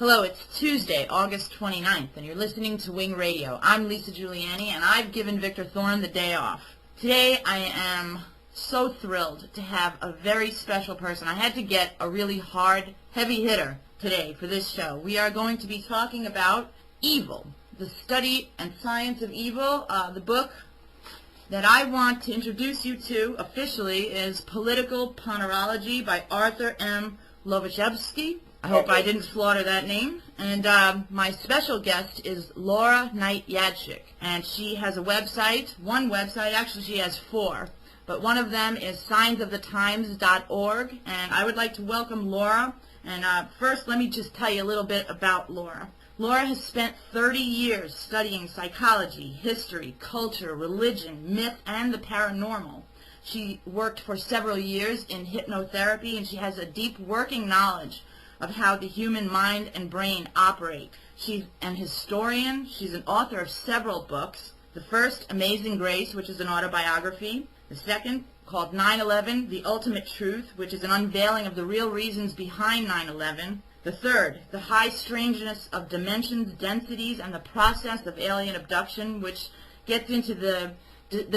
Hello, it's Tuesday, August 29th, and you're listening to Wing Radio. I'm Lisa Guilliani, and I've given Victor Thorne the day off. Today, I am so thrilled to have a very special person. I had to get a really hard, heavy hitter today for this show. We are going to be talking about evil, the study and science of evil. The book that I want to introduce you to officially is Political Ponerology by Arthur M. Lovachevsky. I hope I didn't slaughter that name. And my special guest is Laura Knight-Jadczyk. And she has a website, one website, actually she has four. But one of them is signsofthetimes.org. And I would like to welcome Laura. And first, let me just tell you a little bit about Laura. Laura has spent 30 years studying psychology, history, culture, religion, myth, and the paranormal. She worked for several years in hypnotherapy, and she has a deep working knowledge of how the human mind and brain operate. She's an historian. She's an author of several books. The first, Amazing Grace, which is an autobiography. The second, called 9/11, The Ultimate Truth, which is an unveiling of the real reasons behind 9/11. The third, The High Strangeness of Dimensions, Densities, and the Process of Alien Abduction, which gets into the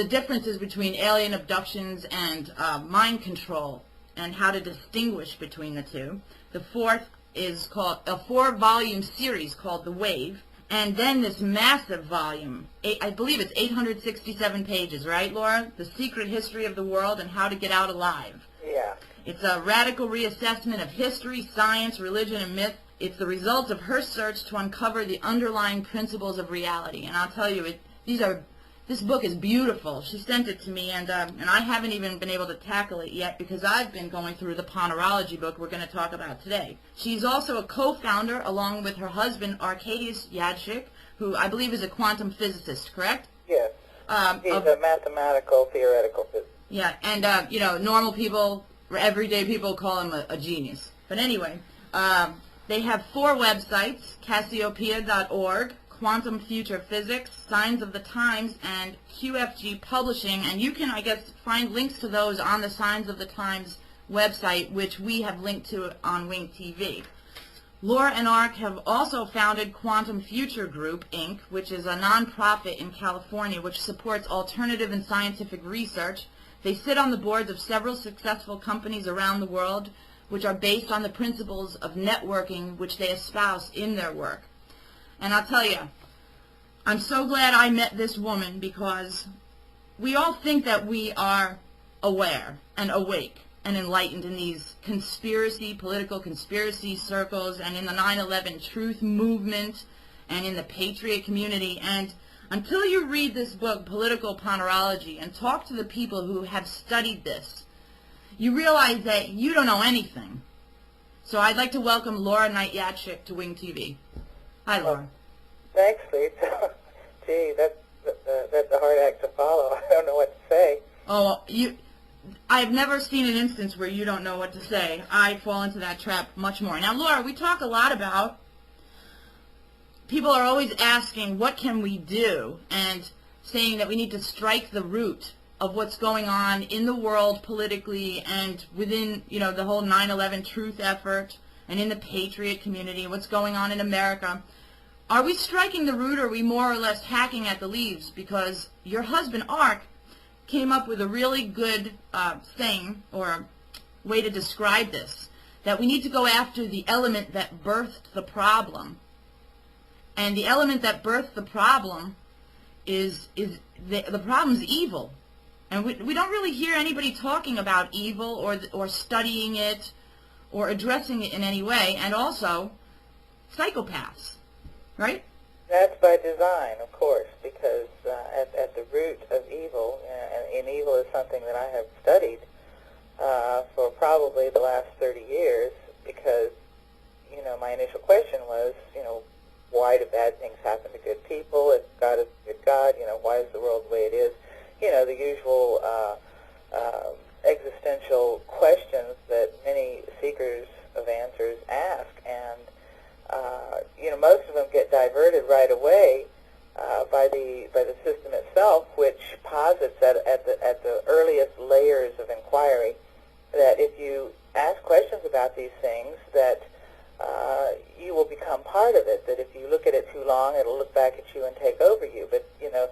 differences between alien abductions and mind control and how to distinguish between the two. The fourth is called a 4-volume series called The Wave. And then this massive volume, I believe it's 867 pages, right, Laura? The Secret History of the World and How to Get Out Alive. Yeah. It's a radical reassessment of history, science, religion, and myth. It's the result of her search to uncover the underlying principles of reality. And I'll tell you, this book is beautiful. She sent it to me, and I haven't even been able to tackle it yet because I've been going through the Ponerology book we're going to talk about today. She's also a co-founder, along with her husband, Arkadiusz Jadczyk, who I believe is a quantum physicist, correct? Yes. He's a mathematical, theoretical physicist. Yeah, and, normal people, everyday people call him a genius. But anyway, they have 4 websites, Cassiopeia.org, Quantum Future Physics, Signs of the Times, and QFG Publishing. And you can, I guess, find links to those on the Signs of the Times website, which we have linked to on WingTV. Laura and Ark have also founded Quantum Future Group, Inc., which is a nonprofit in California which supports alternative and scientific research. They sit on the boards of several successful companies around the world, which are based on the principles of networking, which they espouse in their work. And I'll tell you, I'm so glad I met this woman because we all think that we are aware and awake and enlightened in these political conspiracy circles and in the 9/11 truth movement and in the patriot community. And until you read this book, Political Ponerology, and talk to the people who have studied this, you realize that you don't know anything. So I'd like to welcome Laura Knight-Jadczyk to WingTV. Hi, Laura. Thanks, Lisa. Gee, that's a hard act to follow. I don't know what to say. Oh, I've never seen an instance where you don't know what to say. I fall into that trap much more. Now, Laura, we talk a lot about, people are always asking, what can we do? And saying that we need to strike the root of what's going on in the world politically and within, the whole 9/11 truth effort and in the patriot community, what's going on in America. Are we striking the root, or are we more or less hacking at the leaves? Because your husband, Ark, came up with a really good thing, or way to describe this, that we need to go after the element that birthed the problem. And the element that birthed the problem is the problem's evil. And we don't really hear anybody talking about evil or studying it or addressing it in any way. And also, psychopaths, right? That's by design, of course, because at the root of evil, and evil is something that I have studied for probably the last 30 years, because, my initial question was, why do bad things happen to good people? If God is a good God, why is the world the way it is? The usual existential questions that many seekers of answers ask, and most of them get diverted right away by the system itself, which posits at the earliest layers of inquiry that if you ask questions about these things, that you will become become part of it, that if you look at it too long, it'll look back at you and take over you. But, you know,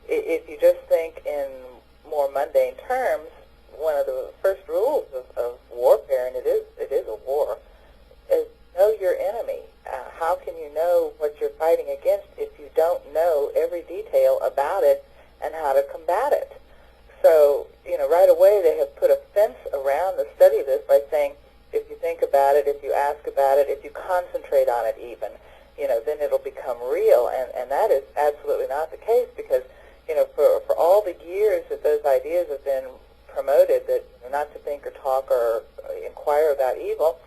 if you just think in more mundane terms, one of the first rules of warfare, and it is a war, is know your enemy. How can you know what you're fighting against if you don't know every detail about it and how to combat it? So, you know, right away they have put a fence around the study of this by saying, if you think about it, if you ask about it, if you concentrate on it even, you know, then it'll become real. And that is absolutely not the case, because, you know, for all the years that those ideas have been promoted, that not to think or talk or inquire about evil,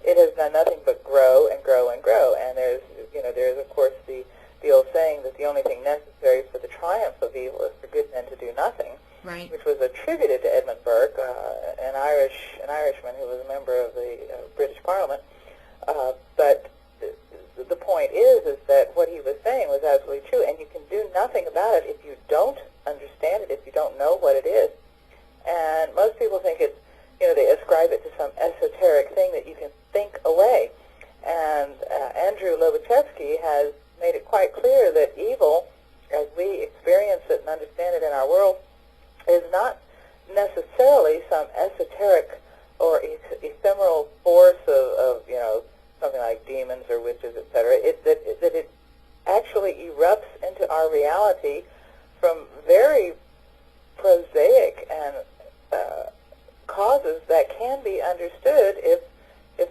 it has done nothing but grow and grow and grow. And there's, you know, there's of course the old saying that the only thing necessary for the triumph of evil is for good men to do nothing, right, which was attributed to Edmund Burke, an Irishman who was a member of the British Parliament. But the point is that what he was saying was absolutely true, and you can do nothing about it if you don't understand it, if you don't know what it is. And most people think it's, you know, they ascribe it to some esoteric thing that you can think away. And Andrew Lobachevsky has made it quite clear that evil, as we experience it and understand it in our world, is not necessarily some esoteric or ephemeral force of you know, something like demons or witches, etc. That it actually erupts into our reality from very prosaic and causes that can be understood if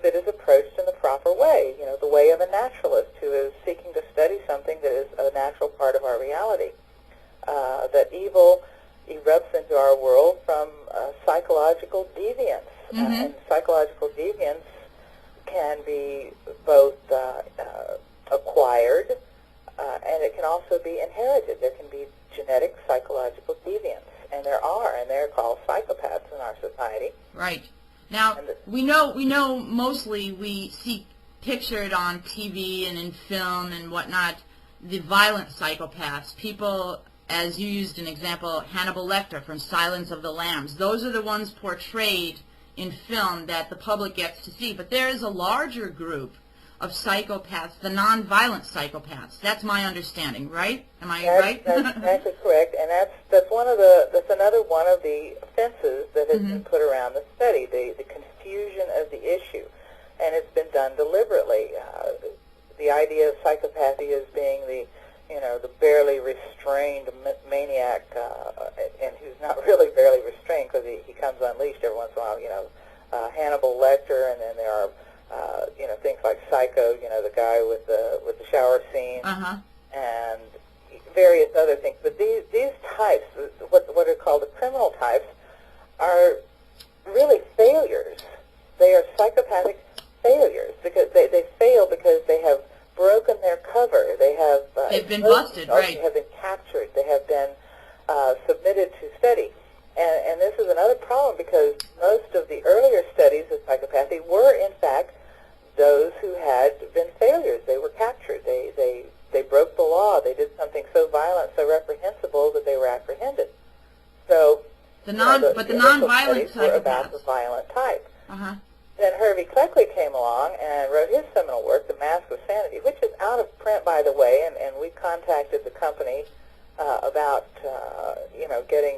it is approached in the proper way, you know, the way of a naturalist who is seeking to study something that is a natural part of our reality. That evil erupts into our world from psychological deviance. And psychological deviance can be both acquired and it can also be inherited. There can be genetic psychological deviance. And they're called psychopaths in our society. Right. Now, we know mostly we see pictured on TV and in film and whatnot the violent psychopaths. People, as you used an example, Hannibal Lecter from Silence of the Lambs. Those are the ones portrayed in film that the public gets to see. But there is a larger group of psychopaths, the non-violent psychopaths. That's my understanding, right? Am I right? That's exactly correct, and that's another one of the fences that has been put around the study, the confusion of the issue, and it's been done deliberately. The idea of psychopathy as being the barely restrained maniac, and who's not really barely restrained because he comes unleashed every once in a while. You know, Hannibal Lecter, and then there are things like Psycho, you know, the guy with the shower scene, and various other things. But these types, what are called the criminal types, are really failures. They are psychopathic failures because they fail because they have broken their cover. They have they've been busted, right? They have been captured. They have been submitted to study. And this is another problem because most of the earlier studies of psychopathy were, in fact, those who had been failures. They were captured. They broke the law. They did something so violent, so reprehensible that they were apprehended. So the non-violent were about the violent type. Uh-huh. Then Hervey Cleckley came along and wrote his seminal work, The Mask of Sanity, which is out of print, by the way, and we contacted the company about getting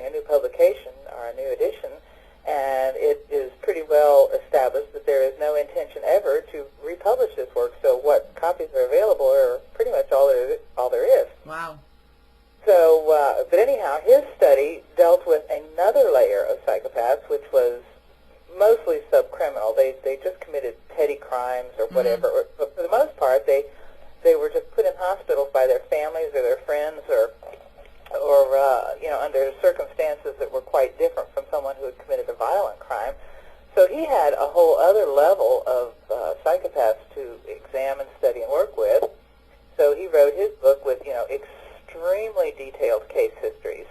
a new publication or a new edition, and it is pretty well established that there is no intention ever to republish this work. So what copies are available are pretty much all there is. Wow. So, but anyhow, his study dealt with another layer of psychopaths, which was mostly subcriminal. They just committed petty crimes or whatever. But for the most part, they were just put in hospitals by their families or their friends, or under circumstances that were quite different from someone who had committed a violent crime. So he had a whole other level of psychopaths to examine, study, and work with. So he wrote his book with extremely detailed case histories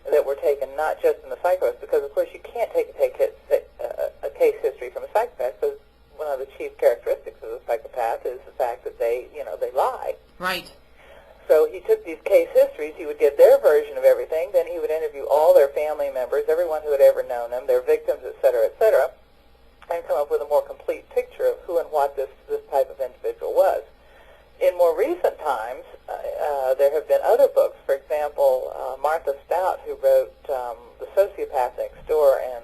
that were taken not just in the psychopaths, because of course you can't take a case history from a psychopath, because one of the chief characteristics of a psychopath is the fact that they lie. Right. So he took these case histories, he would get their version of everything, then he would interview all their family members, everyone who had ever known them, their victims, et cetera, and come up with a more complete picture of who and what this have been other books. For example, Martha Stout, who wrote The Sociopath Next Door, and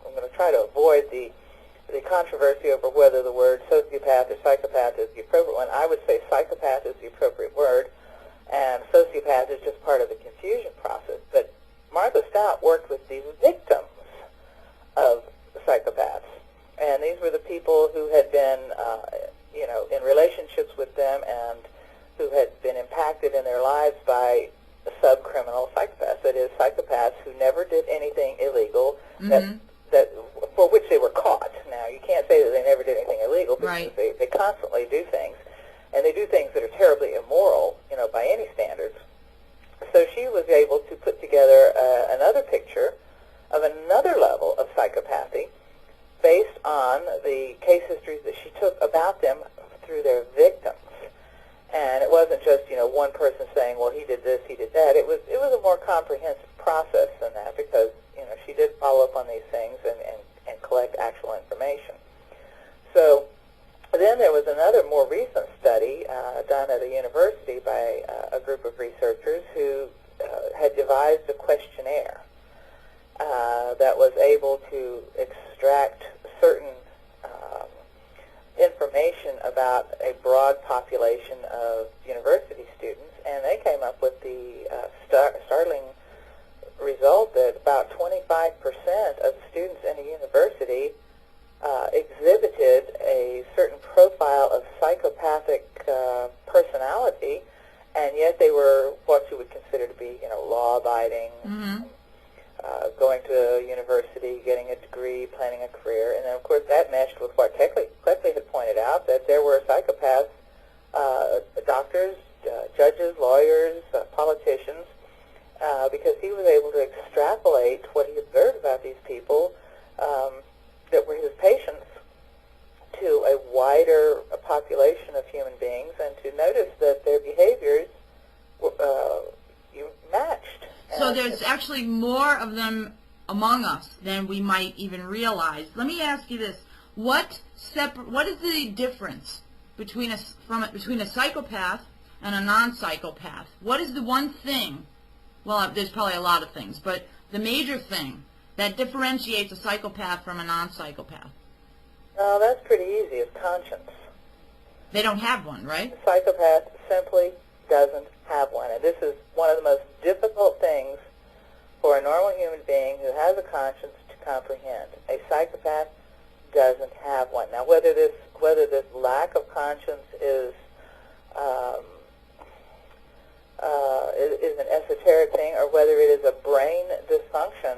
I'm going to try to avoid the controversy over whether the word sociopath or psychopath is the appropriate one. I would say psychopath is the appropriate word, and sociopath is just part of the confusion process. But Martha Stout worked with the victims of psychopaths, and these were the people who had been, in relationships with them and who had been impacted in their lives by subcriminal psychopaths. That is, psychopaths who never did anything illegal, that for which they were caught. Now, you can't say that they never did anything illegal, because they constantly do things, and they do things that are terribly immoral, by any standards. So she was able to put together another picture of another level of psychopathy based on the case histories that she took about them through their victims. And it wasn't just, one person saying, well, he did this, he did that. It was a more comprehensive process than that, because, she did follow up on these things and collect actual information. So then there was another more recent study done at a university by a group of researchers who had devised a questionnaire that was able to extract certain information about a broad population of university students, and they came up with the startling result that about 25% of students in a university exhibited a certain profile of psychopathic personality, and yet they were what you would consider to be, law-abiding, going to a university, getting a degree, planning a career. And then, of course, that meshed with what Cleckley had pointed out, that there were psychopaths, doctors, judges, lawyers, politicians, because he was able to extrapolate what he observed about these people that were his patients to a wider population of human beings, and to notice that their behaviors matched. So there's actually more of them among us than we might even realize. Let me ask you this: what is the difference between a psychopath and a non-psychopath? What is the one thing? Well, there's probably a lot of things, but the major thing that differentiates a psychopath from a non-psychopath? Oh, that's pretty easy. It's conscience. They don't have one, right? A psychopath simply doesn't have one. And this is one of the most difficult things for a normal human being who has a conscience to comprehend. A psychopath doesn't have one. Now, whether this lack of conscience is an esoteric thing, or whether it is a brain dysfunction,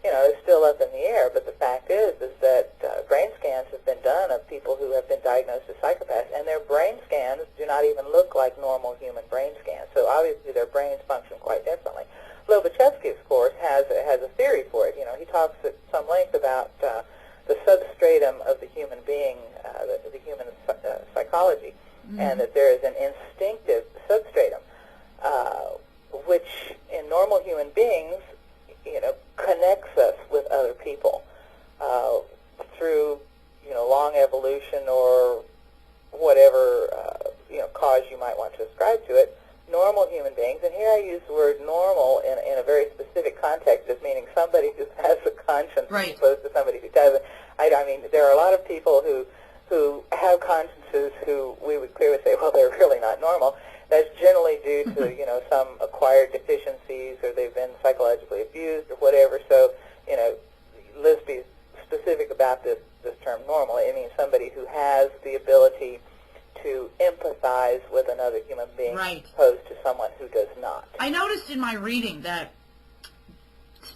is still up in the air. But the fact is that brain scans have been done of people who have been diagnosed as psychopaths, and their brain scans do not even look like normal human brain scans. So obviously their brains function quite differently. Lobachevsky, of course, has a theory for it. He talks at some length about the substratum of the human being, the human psychology, and that there is an instinctive substratum, which in normal human beings, connects us with other people through, long evolution or whatever, cause you might want to ascribe to it. Normal human beings, and here I use the word normal in a very specific context, as meaning somebody who has a conscience, right, as opposed to somebody who doesn't. I mean, there are a lot of people who have consciences who we would clearly say, well, they're really not normal. That's generally due to, some acquired deficiencies, or they've been psychologically abused or whatever. So, let's be specific about this term normal. It means somebody who has the ability to empathize with another human being, right, opposed to someone who does not. I noticed in my reading that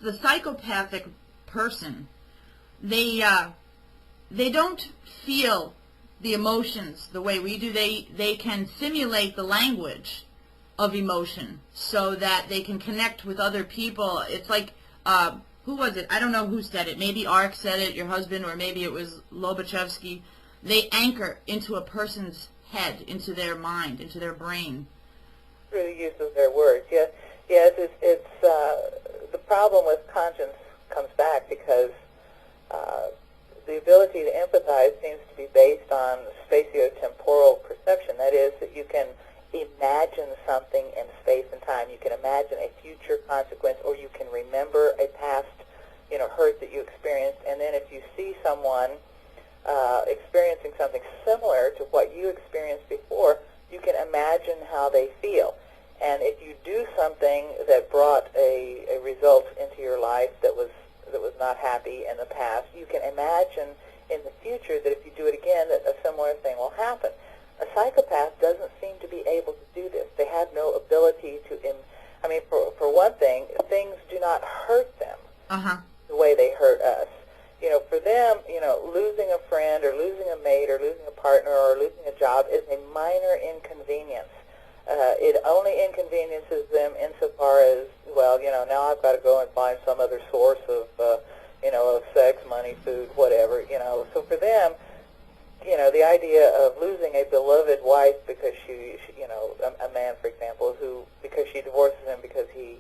the psychopathic person, they don't feel the emotions the way we do. They can simulate the language of emotion so that they can connect with other people. It's like, who was it? I don't know who said it. Maybe Ark said it, your husband, or maybe it was Lobachevsky. They anchor into a person's head, into their mind, into their brain. Through the use of their words, yes. It's the problem with conscience comes back because the ability to empathize seems to be based on spatiotemporal perception. That is, that you can imagine imagine something in space and time. You can imagine a future consequence, or you can remember a past, hurt that you experienced. And then if you see someone experiencing something similar to what you experienced before, you can imagine how they feel. And if you do something that brought a result into your life that was not happy in the past, you can imagine in the future that if you do it again, that a similar thing will happen. A psychopath doesn't seem to be able to do this. They have no ability to, for one thing, things do not hurt them the way they hurt us. For them, losing a friend or losing a mate or losing a partner or losing a job is a minor inconvenience. It only inconveniences them insofar as, now I've got to go and find some other source of, of sex, money, food, whatever, So for them, the idea of losing a beloved wife because she a man, for example, because she divorces him because he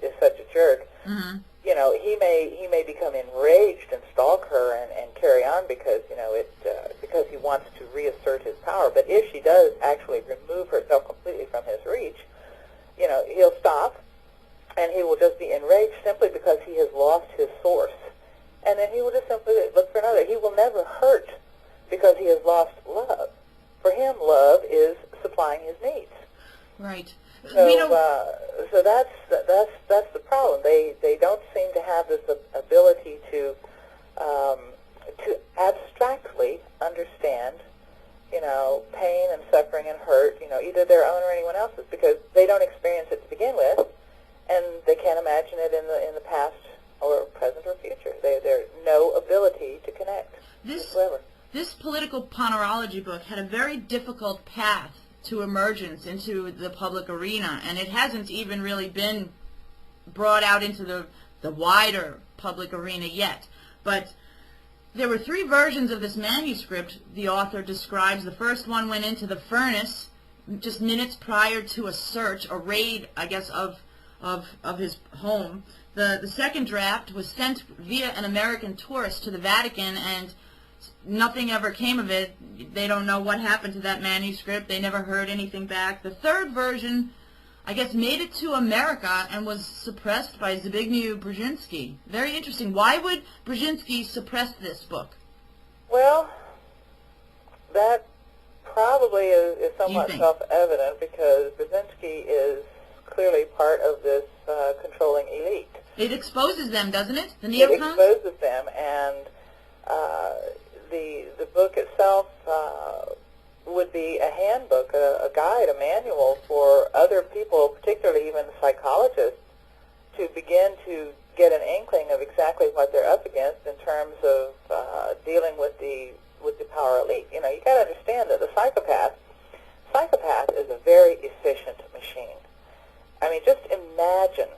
is such a jerk, he may become enraged and stalk her and carry on because, because he wants to reassert his power. But if she does actually remove herself completely from his reach, he'll stop, and he will just be enraged simply because he has lost his source. And then he will just simply look for another. He will never hurt because he has lost love. For him, love is supplying his needs. Right. So that's the problem. They don't seem to have this ability to abstractly understand, pain and suffering and hurt, either their own or anyone else's, because they don't experience it to begin with, and they can't imagine it in the past or present or future. There's no ability to connect whatsoever. This Political Ponerology book had a very difficult path to emergence into the public arena, and it hasn't even really been brought out into the wider public arena yet. But there were 3 versions of this manuscript the author describes. The first one went into the furnace just minutes prior to a raid, I guess, of his home. The second draft was sent via an American tourist to the Vatican, and nothing ever came of it. They don't know what happened to that manuscript. They never heard anything back. The third version, I guess, made it to America and was suppressed by Zbigniew Brzezinski. Very interesting. Why would Brzezinski suppress this book? Well, that probably is somewhat self-evident, because Brzezinski is clearly part of this controlling elite. It exposes them, doesn't it? The neocons? It exposes them, and the book itself would be a handbook, a guide, a manual for other people, particularly even psychologists, to begin to get an inkling of exactly what they're up against in terms of dealing with the power elite. You got to understand that the psychopath is a very efficient machine. I mean, just imagine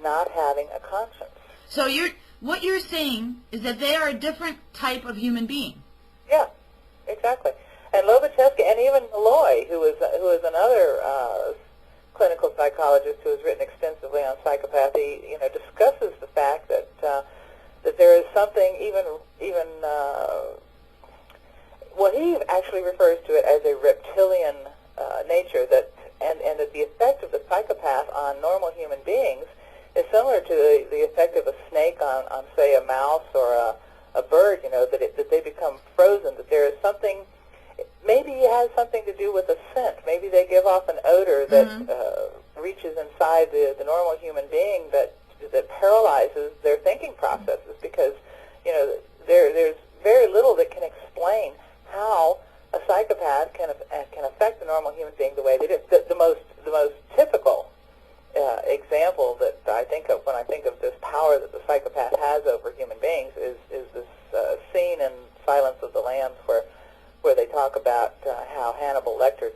not having a conscience. So what you're saying is that they are a different type of human being. Yeah, exactly. And Lobachevsky, and even Malloy, who is another clinical psychologist who has written extensively on psychopathy, discusses the fact that that there is something even what he actually refers to it as a reptilian nature, that and that the effect of the psychopath on normal human beings is similar to the effect of a snake on say, a mouse or a bird, that they become frozen, that there is something, maybe it has something to do with a scent. Maybe they give off an odor that reaches inside the normal human being that paralyzes their thinking processes, because, there's very little that can explain how a psychopath can affect the normal human being the way they do. The most typical example that I think of when I think of this power that the psychopath has over human beings is this scene in Silence of the Lambs where they talk about how Hannibal Lecter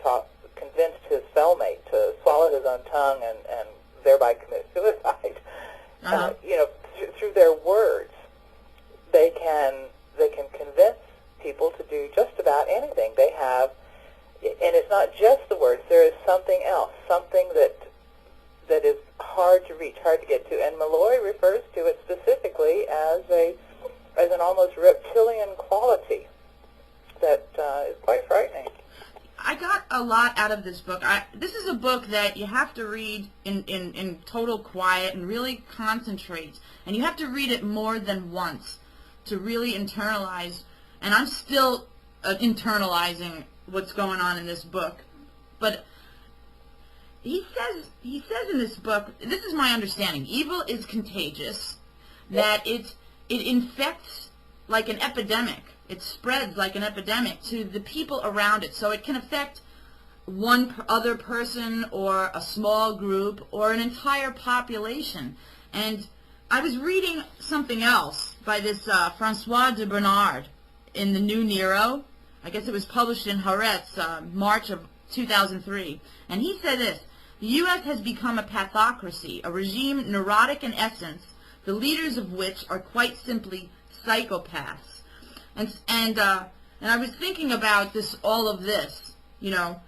convinced his cellmate to swallow his own tongue and thereby commit suicide. Through their words, they can convince people to do just about anything. They have, and it's not just the words. There is something else, something that is hard to reach, hard to get to. And Malloy refers to it specifically as an almost reptilian quality that is quite frightening. I got a lot out of this book. This is a book that you have to read in total quiet and really concentrate. And you have to read it more than once to really internalize. And I'm still internalizing what's going on in this book. But he says in this book, this is my understanding, evil is contagious, that it infects like an epidemic. It spreads like an epidemic to the people around it. So it can affect one other person or a small group or an entire population. And I was reading something else by this Francois de Bernard in The New Nero. I guess it was published in Haaretz, March of 2003. And he said this: the U.S. has become a pathocracy, a regime neurotic in essence, the leaders of which are quite simply psychopaths. And I was thinking about all of this, you know,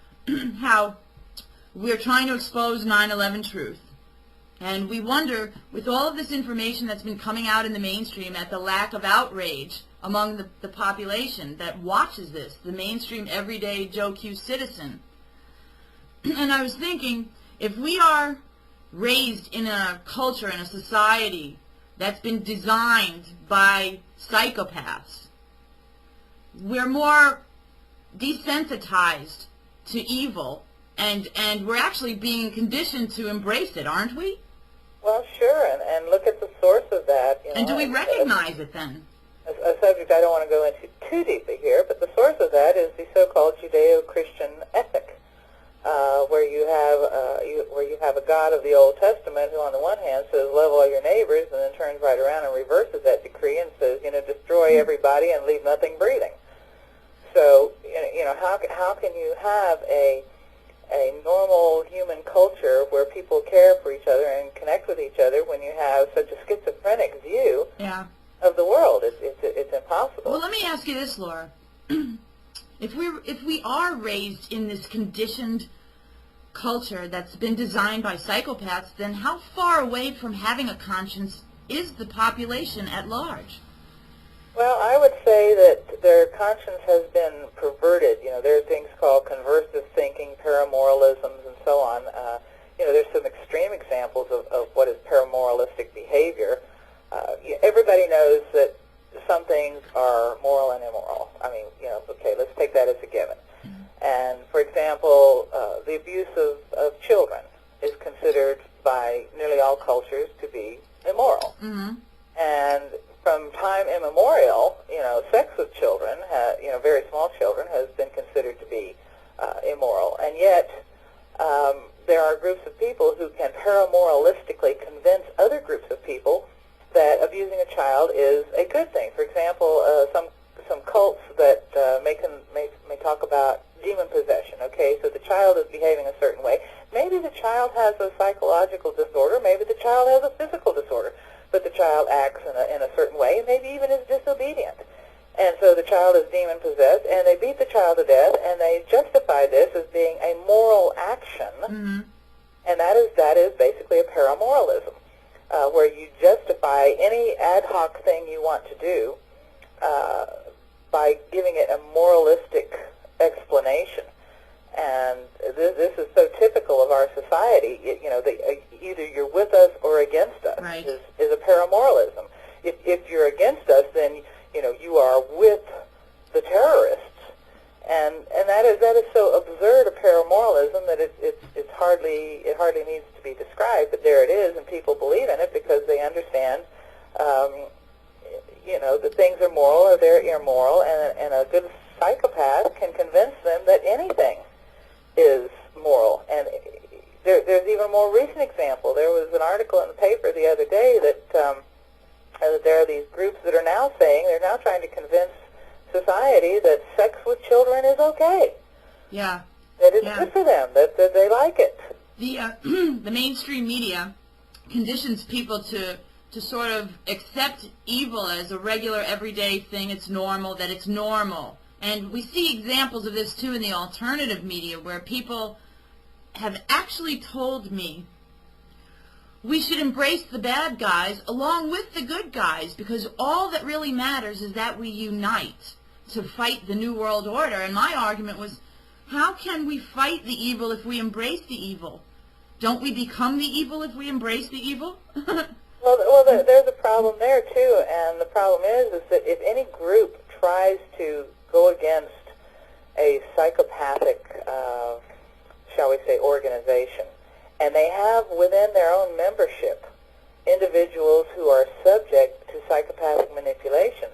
how we're trying to expose 9/11 truth. And we wonder, with all of this information that's been coming out in the mainstream, at the lack of outrage among the population that watches this, the mainstream everyday Joe Q citizen. And I was thinking, if we are raised in a culture, in a society that's been designed by psychopaths, we're more desensitized to evil, and we're actually being conditioned to embrace it, aren't we? Well, sure, and look at the source of that. You know, and do we recognize it then? A subject I don't want to go into too deeply here, but the source of that is the so-called Judeo-Christian ethic, where you have a God of the Old Testament who, on the one hand, says love all your neighbors, and then turns right around and reverses that decree and says, you know, destroy everybody and leave nothing breathing. So, you know, how can you have a normal human culture where people care for each other and connect with each other when you have such a schizophrenic view of the world? It's impossible. Well, let me ask you this, Laura. If we are raised in this conditioned culture that's been designed by psychopaths, then how far away from having a conscience is the population at large? Well, I would say that their conscience has been perverted. You know, there are things called conversive thinking, paramoralisms, and so on. You know, there's some extreme examples of what is paramoralistic behavior. Everybody knows that some things are moral and immoral. I mean, you know, okay, let's take that as a given. And, for example, the abuse of children is considered by nearly all cultures to be immoral. Mm-hmm. And from time immemorial, you know, sex with children, you know, very small children, has been considered to be immoral. And yet, there are groups of people who can paramoralistically convince other groups of people that abusing a child is a good thing. For example, some cults that may talk about demon possession. Okay, so the child is behaving a certain way. Maybe the child has a psychological disorder. Maybe the child has a physical disorder. But the child acts in a certain way, maybe even is disobedient. And so the child is demon-possessed, and they beat the child to death, and they justify this as being a moral action, and that is basically a paramoralism, where you justify any ad hoc thing you want to do by giving it a moralistic explanation. And this is so typical of our society. You know, either you're with us or against us. Right. is a paramoralism. If you're against us, then you know you are with the terrorists, and that is so absurd a paramoralism that it hardly needs to be described. But there it is, and people believe in it because they understand. You know, that things are moral or they're immoral, and a good psychopath can convince them that anything is moral. And there's even a more recent example. There was an article in the paper the other day that there are these groups that are now saying, they're now trying to convince society that sex with children is okay. Yeah. That it's good for them, that they like it. The mainstream media conditions people to sort of accept evil as a regular everyday thing. It's normal, that it's normal. And we see examples of this, too, in the alternative media, where people have actually told me we should embrace the bad guys along with the good guys, because all that really matters is that we unite to fight the New World Order. And my argument was, how can we fight the evil if we embrace the evil? Don't we become the evil if we embrace the evil? Well, there's a problem there, too, and the problem is that if any group tries to go against a psychopathic, shall we say, organization, and they have within their own membership individuals who are subject to psychopathic manipulations,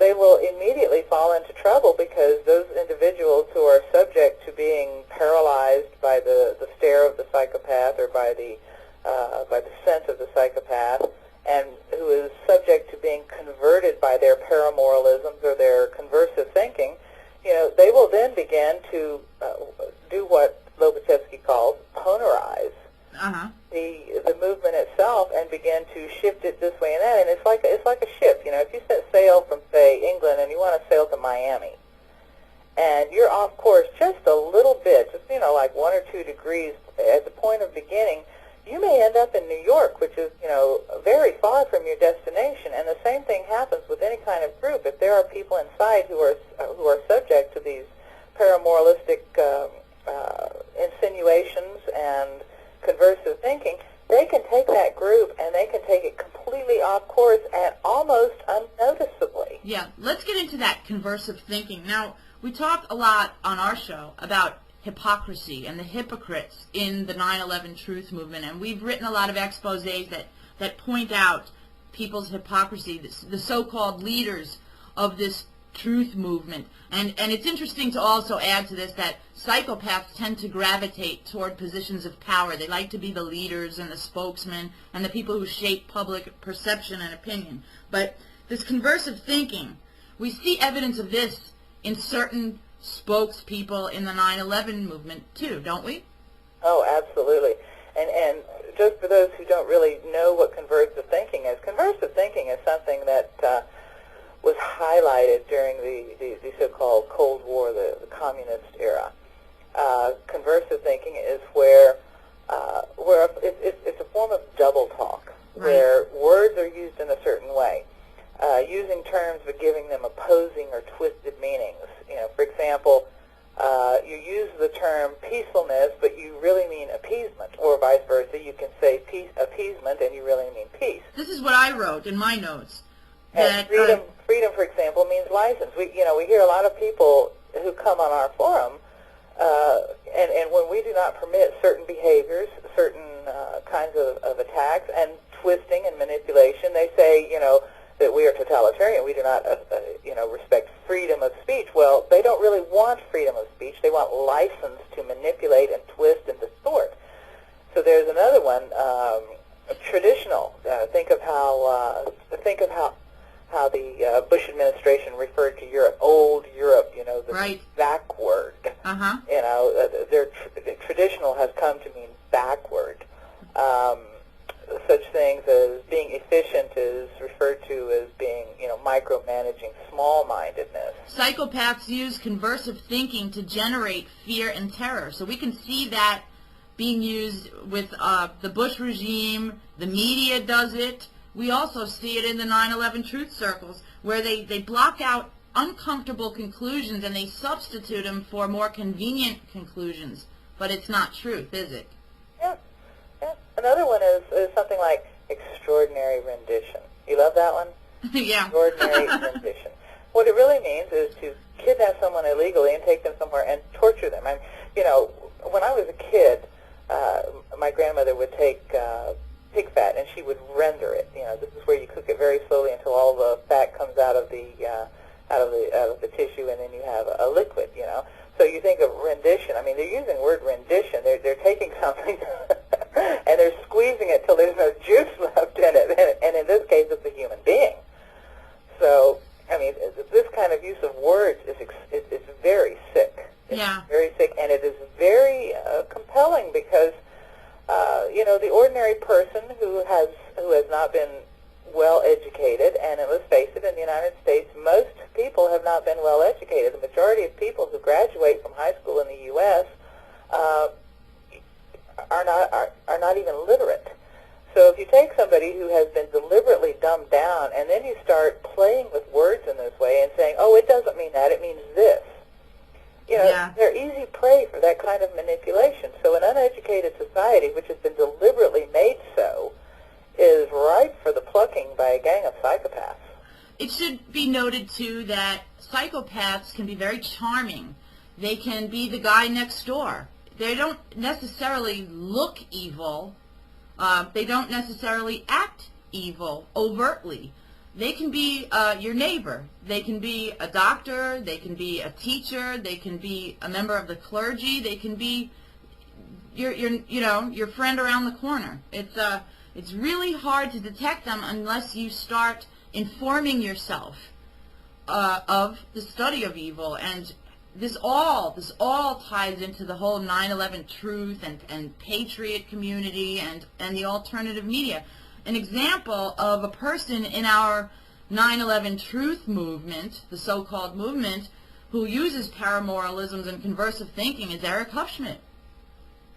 they will immediately fall into trouble, because those individuals who are subject to being paralyzed by the stare of the psychopath, or by the scent of the psychopath, and who is subject to being converted by their paramoralisms or their conversive thinking, they will then begin to do what Lobachevsky calls ponerize the movement itself, and begin to shift it this way and that. And it's like a ship. If you set sail from, say, England, and you want to sail to Miami, and you're off course just a little bit, just like 1 or 2 degrees at the point of beginning, you may end up in New York, which is very far from your destination. And the same thing happens with any kind of group. If there are people inside who are subject to these paramoralistic insinuations and conversive thinking, they can take that group and they can take it completely off course and almost unnoticeably. Yeah, let's get into that conversive thinking. Now, we talk a lot on our show about hypocrisy and the hypocrites in the 9/11 truth movement, and we've written a lot of exposés that point out people's hypocrisy, the so-called leaders of this truth movement. And it's interesting to also add to this that psychopaths tend to gravitate toward positions of power. They like to be the leaders and the spokesmen and the people who shape public perception and opinion. But this conversive thinking, we see evidence of this in certain spokespeople in the 9/11 movement too, don't we? Oh, absolutely. And just for those who don't really know what conversive thinking is something that was highlighted during the so-called Cold War, the communist era. Conversive thinking is where it's a form of double talk, where words are used in a certain way, using terms but giving them opposing or twisted meanings. For example, you use the term peacefulness, but you really mean appeasement, or vice versa. You can say appeasement, and you really mean peace. This is what I wrote in my notes. And freedom, for example, means license. We hear a lot of people who come on our forum, and when we do not permit certain behaviors, certain kinds of attacks and twisting and manipulation, they say, that we are totalitarian. We do not, respect freedom of speech. Well, they don't really want freedom of speech. They want license to manipulate and twist and distort. So there's another one, traditional. Think of how the Bush administration referred to Europe, old Europe. The backward. Their traditional has come to mean backward. Such things as being efficient is referred to as being, micromanaging, small-mindedness. Psychopaths use conversive thinking to generate fear and terror. So we can see that being used with the Bush regime. The media does it. We also see it in the 9/11 truth circles, where they block out uncomfortable conclusions and they substitute them for more convenient conclusions. But it's not truth, is it? Yeah. Another one is something like extraordinary rendition. You love that one? Yeah. Extraordinary rendition. What it really means is to kidnap someone illegally and take them somewhere and torture them. When I was a kid, my grandmother would take pig fat and she would render it. This is where you cook it very slowly until all the fat comes out of the tissue, and then you have a liquid. So you think of rendition. They're using the word rendition. They're taking something and they're squeezing it till there's no juice left in it. And in this case, it's a human being. So, this kind of use of words is very sick. It's very sick, and it is very compelling because, the ordinary person who has not been well educated, and let's face it, in the United States, most people have not been well educated. The majority of people who graduate from high school in the U.S. are not even literate. So if you take somebody who has been deliberately dumbed down, and then you start playing with words in this way and saying, "Oh, it doesn't mean that; it means this," Yeah. they're easy prey for that kind of manipulation. So an uneducated society, which has been deliberately made so, is ripe for the plucking by a gang of psychopaths. It should be noted, too, that psychopaths can be very charming. They can be the guy next door. They don't necessarily look evil. They don't necessarily act evil overtly. They can be your neighbor. They can be a doctor. They can be a teacher. They can be a member of the clergy. They can be your friend around the corner. It's really hard to detect them unless you start informing yourself of the study of evil. And this all ties into the whole 9/11 truth and patriot community and the alternative media. An example of a person in our 9/11 truth movement, the so-called movement, who uses paramoralisms and conversive thinking is Eric Hufschmidt.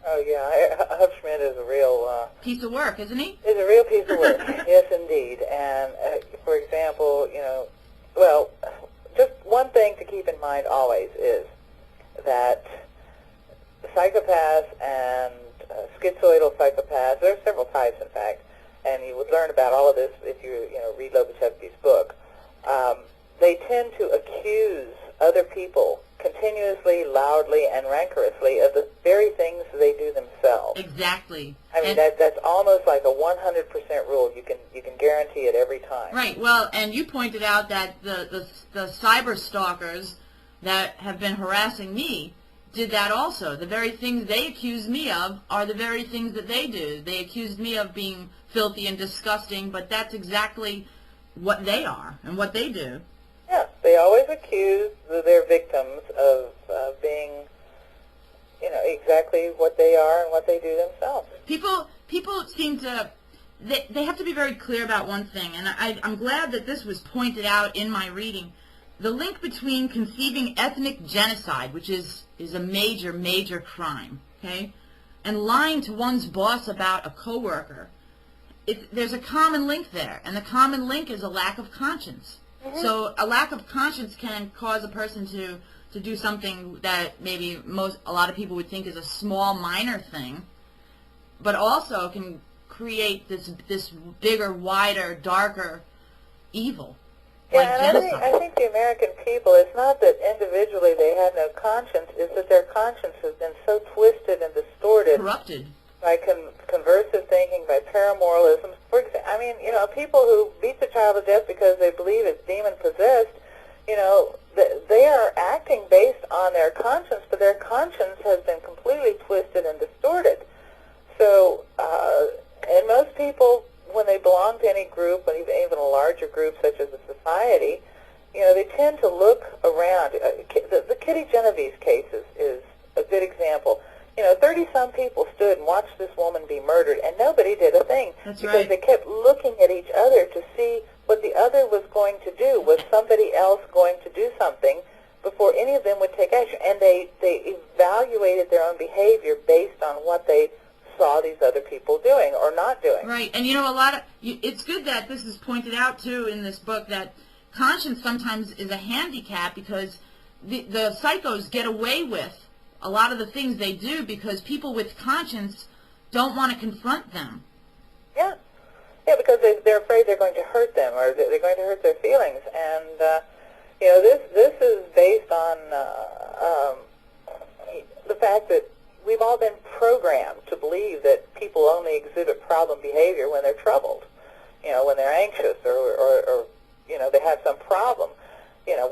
Oh, yeah. Hufschmidt is a real... piece of work, isn't he? Is a real piece of work. Yes, indeed. And, for example, well, just one thing to keep in mind always is that psychopaths and schizoidal psychopaths, there are several types, in fact, and you would learn about all of this if you read Lobachevsky's book. They tend to accuse other people continuously, loudly, and rancorously of the very things they do themselves. Exactly. I mean, that's almost like a 100% rule. You can guarantee it every time. Right. Well, and you pointed out that the cyber stalkers that have been harassing me did that also. The very things they accuse me of are the very things that they do. They accused me of being filthy and disgusting, but that's exactly what they are and what they do. Yeah, they always accuse their victims of being, exactly what they are and what they do themselves. People seem to, they have to be very clear about one thing, and I'm glad that this was pointed out in my reading. The link between conceiving ethnic genocide, which is a major, major crime, okay, and lying to one's boss about a coworker. There's a common link there, and the common link is a lack of conscience. Mm-hmm. So a lack of conscience can cause a person to do something that maybe a lot of people would think is a small, minor thing, but also can create this bigger, wider, darker evil. Yeah, and I think the American people, it's not that individually they have no conscience, it's that their conscience has been so twisted and distorted. Corrupted. By conversive thinking, by paramoralism. For example, people who beat the child to death because they believe it's demon-possessed, they are acting based on their conscience, but their conscience has been completely twisted and distorted. So, and most people, when they belong to any group, and even a larger group such as a society, they tend to look around. The Kitty Genovese case is a good example. 30-some people stood and watched this woman be murdered, and nobody did a thing. That's because right. They kept looking at each other to see what the other was going to do. Was somebody else going to do something before any of them would take action? And they evaluated their own behavior based on what they saw these other people doing or not doing. Right. And it's good that this is pointed out too in this book, that conscience sometimes is a handicap because the psychos get away with a lot of the things they do because people with conscience don't want to confront them. Yeah. Yeah, because they're afraid they're going to hurt them or they're going to hurt their feelings. And, this is based on the fact that we've all been programmed to believe that people only exhibit problem behavior when they're troubled, when they're anxious or they have some problem.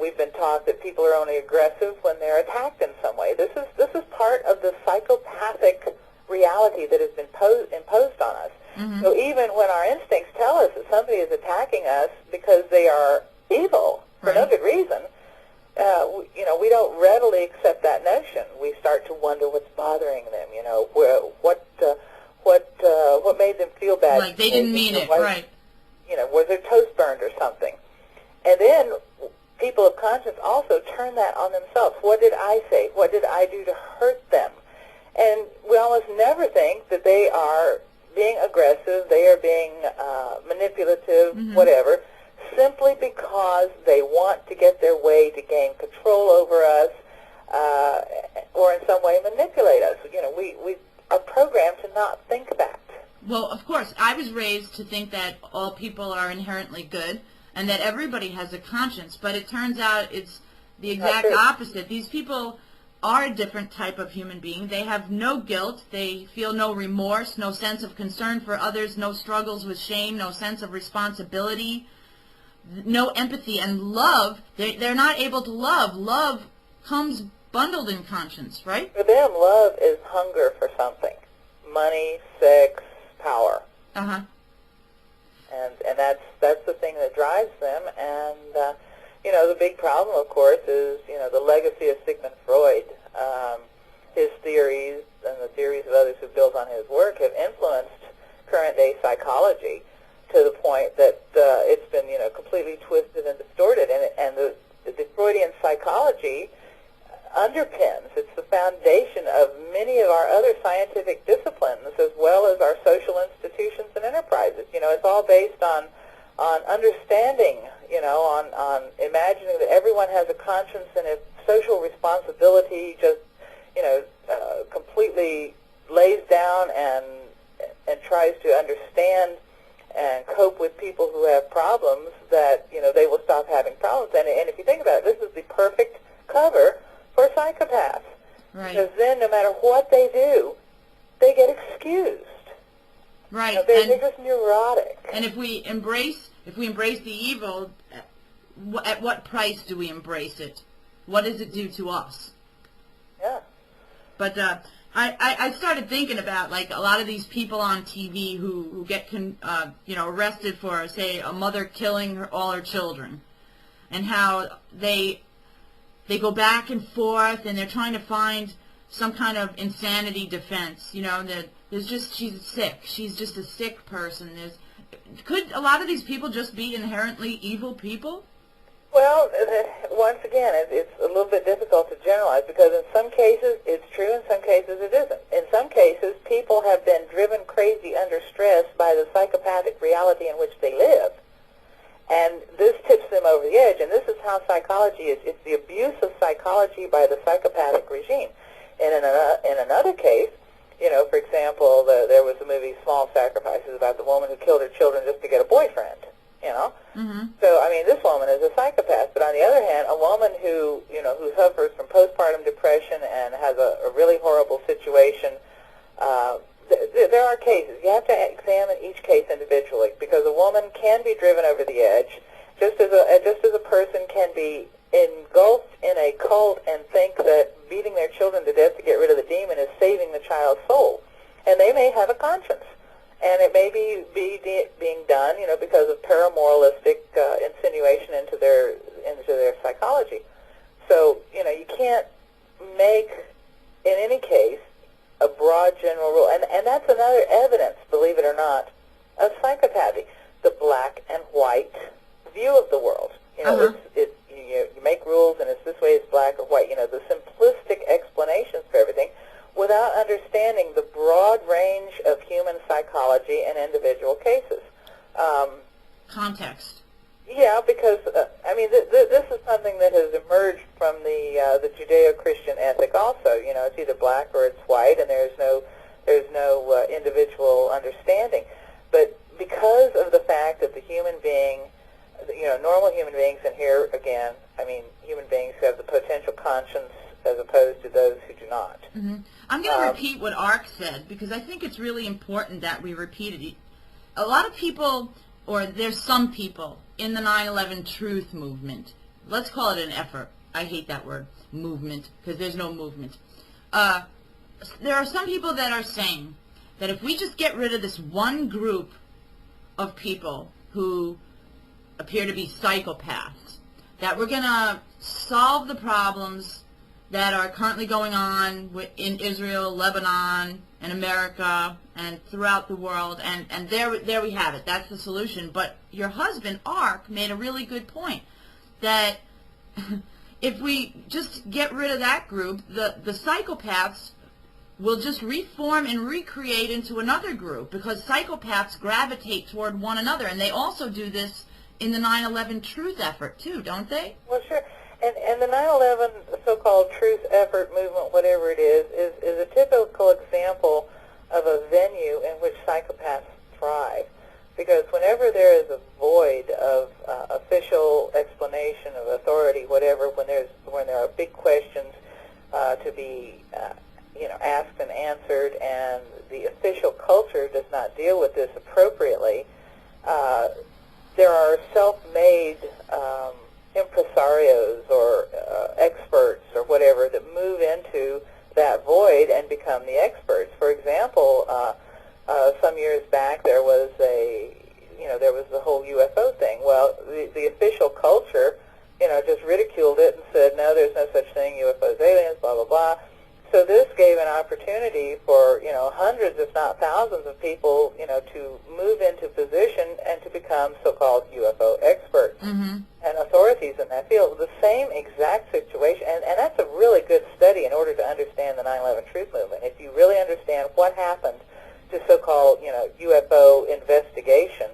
We've been taught that people are only aggressive when they're attacked in some way. This is part of the psychopathic reality that has been imposed on us. Mm-hmm. So even when our instincts tell us that somebody is attacking us because they are evil for no good reason, we don't readily accept that notion. We start to wonder what's bothering them. What made them feel bad? Like they didn't mean it, right? Was their toast burned or something? And then people of conscience also turn that on themselves. What did I say? What did I do to hurt them? And we almost never think that they are being aggressive, they are being manipulative, mm-hmm. whatever, simply because they want to get their way to gain control over us in some way manipulate us. You know, we are programmed to not think that. Well, of course, I was raised to think that all people are inherently good and that everybody has a conscience, but it turns out it's the exact opposite. These people are a different type of human being. They have no guilt. They feel no remorse, no sense of concern for others, no struggles with shame, no sense of responsibility, no empathy, and love. They're not able to love. Love comes bundled in conscience, right? For them, love is hunger for something. Money, sex, power. Uh-huh. And that's the thing that drives them. And, you know, the big problem, of course, is, you know, the legacy of Sigmund Freud. His theories and the theories of others who built on his work have influenced current-day psychology to the point that it's been, you know, completely twisted and distorted. And the Freudian psychology underpins, it's the foundation of many of our other scientific disciplines as well as our social institutions and enterprises. You know, it's all based on understanding, you know, on imagining that everyone has a conscience, and if social responsibility just, you know, completely lays down and tries to understand and cope with people who have problems, that, you know, they will stop having problems. And if you think about it, this is the perfect cover for psychopaths. Right. Because then no matter what they do, they get excused. Right. You know, they're just neurotic. And if we embrace the evil, at what price do we embrace it? What does it do to us? Yeah. But I started thinking about, like, a lot of these people on TV who get you know, arrested for, say, a mother killing all her children, and how they go back and forth, and they're trying to find some kind of insanity defense. You know, that there's just, she's sick. She's just a sick person. Could a lot of these people just be inherently evil people? Well, once again, it's a little bit difficult to generalize, because in some cases it's true, in some cases it isn't. In some cases, people have been driven crazy under stress by the psychopathic reality in which they live. And this tips them over the edge, and this is how psychology is. It's the abuse of psychology by the psychopathic regime. And in another case, you know, for example, there was the movie Small Sacrifices about the woman who killed her children just to get a boyfriend, you know. Mm-hmm. So, I mean, this woman is a psychopath. But on the other hand, a woman who, you know, who suffers from postpartum depression and has a really horrible situation, there are cases. You have to examine each case individually, because a woman can be driven over the edge, just as a person can be engulfed in a cult and think that beating their children to death to get rid of the demon is saving the child's soul. And they may have a conscience, and it may be being done, you know, because of paramoralistic insinuation into their psychology. So, you know, you can't make, in any case, a broad general rule. And that's another evidence, believe it or not, of psychopathy, the black and white view of the world. You know, you make rules, and it's this way, it's black or white. You know, the simplistic explanations for everything, without understanding the broad range of human psychology in individual cases. Context. Yeah, because, I mean, this is something that has emerged from the Judeo-Christian ethic also. You know, it's either black or it's white, and there's no individual understanding. But because of the fact that the human being, you know, normal human beings, and here again, I mean, human beings who have the potential conscience as opposed to those who do not. Mm-hmm. I'm going to repeat what Ark said, because I think it's really important that we repeat it. A lot of people, or there's some people in the 9/11 truth movement, let's call it an effort. I hate that word, movement, because there's no movement. There are some people that are saying that if we just get rid of this one group of people who appear to be psychopaths, that we're going to solve the problems that are currently going on in Israel, Lebanon, and America, and throughout the world, and there we have it. That's the solution. But your husband, Ark, made a really good point, that if we just get rid of that group, the psychopaths will just reform and recreate into another group, because psychopaths gravitate toward one another, and they also do this in the 9/11 truth effort, too, don't they? Well, sure. And the 9/11 so-called truth effort movement, whatever it is a typical example of a venue in which psychopaths thrive. Because whenever there is a void of official explanation, of authority, whatever, when there are big questions to be asked and answered, and the official culture does not deal with this appropriately, there are self-made impresarios or experts or whatever that move into that void and become the experts. For example, some years back there was the whole UFO thing. Well, the official culture, just ridiculed it and said, no, there's no such thing, UFOs, aliens, blah, blah, blah. So this gave an opportunity for, hundreds, if not thousands of people, to move into position and to become so-called UFO experts and authorities in that field. The same exact situation, and that's a really good study in order to understand the 9/11 truth movement. If you really understand what happened to so-called, UFO investigation,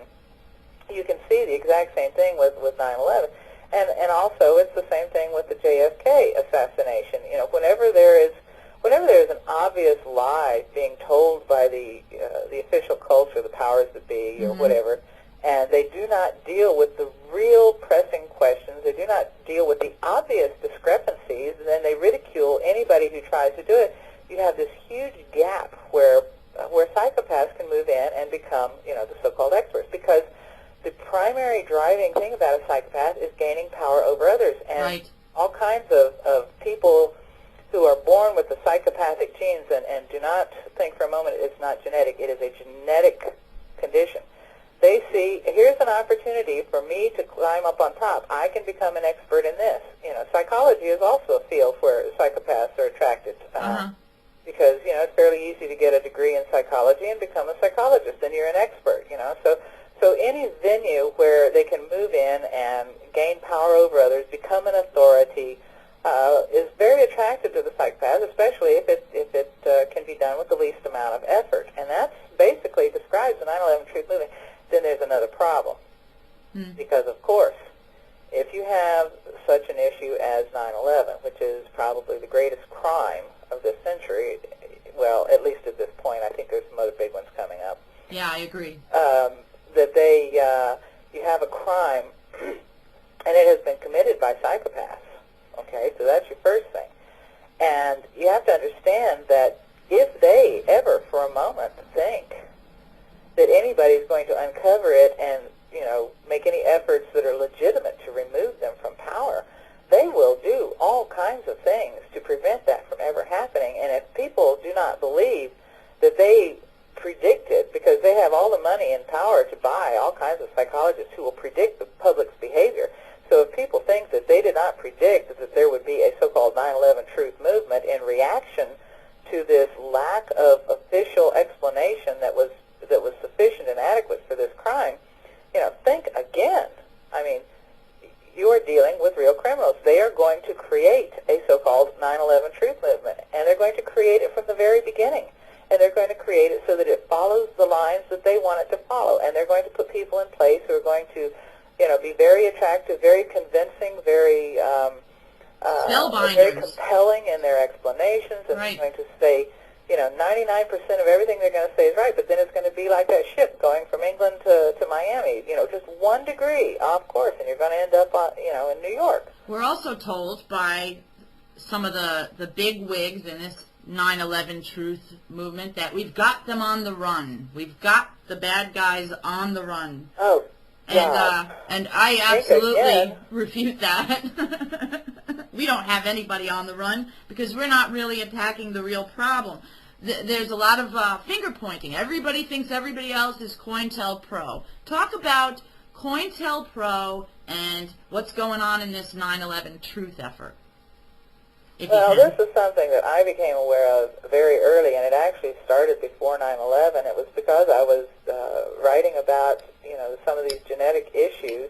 you can see the exact same thing with 9/11. And also it's the same thing with the JFK assassination. Whenever there is an obvious lie being told by the official culture, the powers that be, or whatever, and they do not deal with the real pressing questions, they do not deal with the obvious discrepancies, and then they ridicule anybody who tries to do it, you have this huge gap where psychopaths can move in and become, the so-called experts, because the primary driving thing about a psychopath is gaining power over others, and all kinds of people who are born with the psychopathic genes, and do not think for a moment it's not genetic, it is a genetic condition. They see, here's an opportunity for me to climb up on top. I can become an expert in this. Psychology is also a field where psychopaths are attracted, because, it's fairly easy to get a degree in psychology and become a psychologist, and you're an expert, So any venue where they can move in and gain power over others, become an authority, is very attractive to the psychopath, especially if it can be done with the least amount of effort. And that's basically describes the 9/11 truth movement. Then there's another problem. Because, of course, if you have such an issue as 9/11, which is probably the greatest crime of this century, well, at least at this point, I think there's some other big ones coming up. Yeah, I agree. That you have a crime, and it has been committed by psychopaths. Okay, so that's your first thing. And you have to understand that if they ever for a moment think that anybody's going to uncover it and, make any efforts that are legitimate to remove them from power, they will do all kinds of things to prevent that from ever happening. And if people do not believe that they predicted, because they have all the money and power to buy all kinds of psychologists who will predict the public's behavior. So if people think that they did not predict that there would be a so-called 9/11 truth movement in reaction to this lack of official explanation that was sufficient and adequate for this crime, think again. I mean, you are dealing with real criminals. They are going to create a so-called 9/11 truth movement, and they're going to create it from the very beginning. And they're going to create it so that it follows the lines that they want it to follow. And they're going to put people in place who are going to, be very attractive, very convincing, very very compelling in their explanations. And they're going to say, 99% of everything they're going to say is right. But then it's going to be like that ship going from England to Miami, just 1 degree off course, and you're going to end up, in New York. We're also told by some of the big wigs in this 9/11 truth movement that we've got them on the run. We've got the bad guys on the run. Oh, God. And I absolutely refute that. We don't have anybody on the run because we're not really attacking the real problem. There's a lot of finger pointing. Everybody thinks everybody else is COINTELPRO. Talk about COINTELPRO and what's going on in this 9/11 truth effort. Well, this is something that I became aware of very early, and it actually started before 9/11. It was because I was writing about, some of these genetic issues,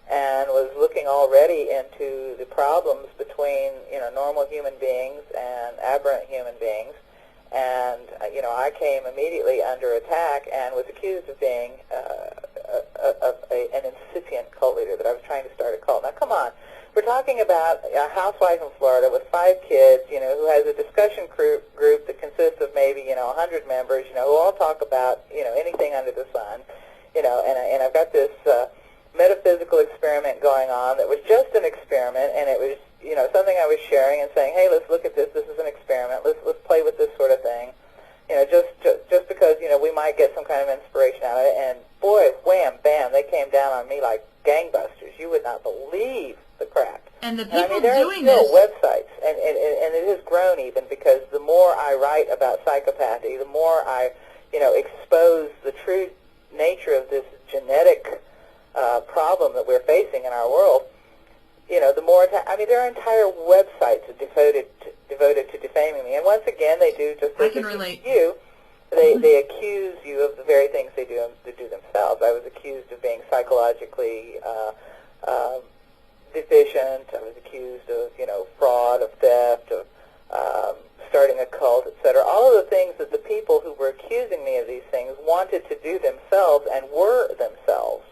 and was looking already into the problems between, normal human beings and aberrant human beings. And, I came immediately under attack and was accused of being, an incipient cult leader, that I was trying to start a cult. Now, come on. We're talking about a housewife in Florida with 5 kids, who has a discussion group that consists of maybe, 100 members, who all talk about, anything under the sun, and I've got this metaphysical experiment going on that was just an experiment, and it was, something I was sharing and saying, hey, let's look at this. This is an experiment. Let's play with this sort of thing. Just because, we might get some kind of inspiration out of it. And boy, wham, bam, they came down on me like gangbusters. You would not believe the crap. And the people there doing are still this websites, and it has grown even, because the more I write about psychopathy, the more I, expose the true nature of this genetic problem that we're facing in our world. The more there are entire websites devoted to defaming me, and once again, they do just I as can they relate. do you. They accuse you of the very things they do themselves. I was accused of being psychologically deficient. I was accused of, fraud, of theft, of starting a cult, etc. All of the things that the people who were accusing me of these things wanted to do themselves and were themselves.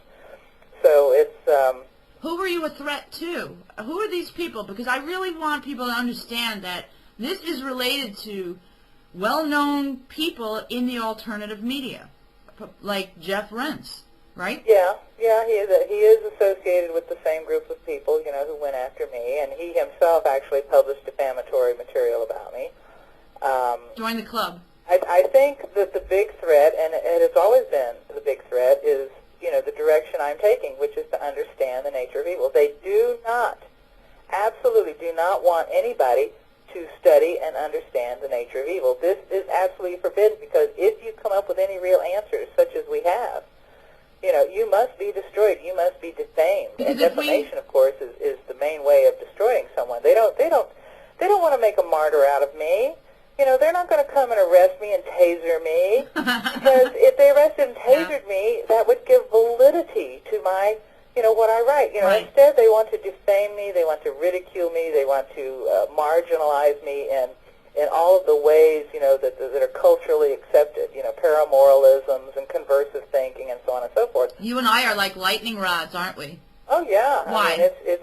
So it's... Who were you a threat to? Who are these people? Because I really want people to understand that this is related to well-known people in the alternative media, like Jeff Rense, right? Yeah, he is associated with the same group of people, who went after me, and he himself actually published defamatory material about me. Join the club. I think that the big threat, and it has always been the big threat, is the direction I'm taking, which is to understand the nature of evil. They absolutely do not want anybody to study and understand the nature of evil. This is absolutely forbidden, because if you come up with any real answers, such as we have, you must be destroyed. You must be defamed. Because and defamation, of course, is the main way of destroying someone. They don't want to make a martyr out of me. They're not going to come and arrest me and taser me, because if they arrested and tasered me, that would give validity to my, what I write. Right. Instead, they want to defame me, they want to ridicule me, they want to marginalize me in all of the ways, that are culturally accepted, paramoralisms and conversive thinking and so on and so forth. You and I are like lightning rods, aren't we? Oh, yeah. Why? I mean,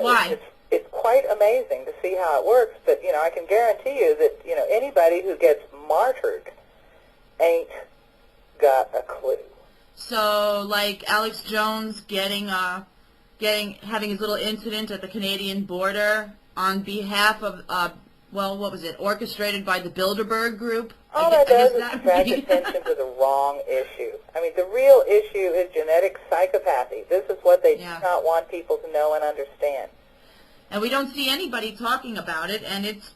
Why? It's quite amazing to see how it works, but, I can guarantee you that, anybody who gets martyred ain't got a clue. So, like Alex Jones having his little incident at the Canadian border on behalf of, what was it, orchestrated by the Bilderberg Group? All that does is attract attention to the wrong issue. I mean, the real issue is genetic psychopathy. This is what they do not want people to know and understand. And we don't see anybody talking about it, and it's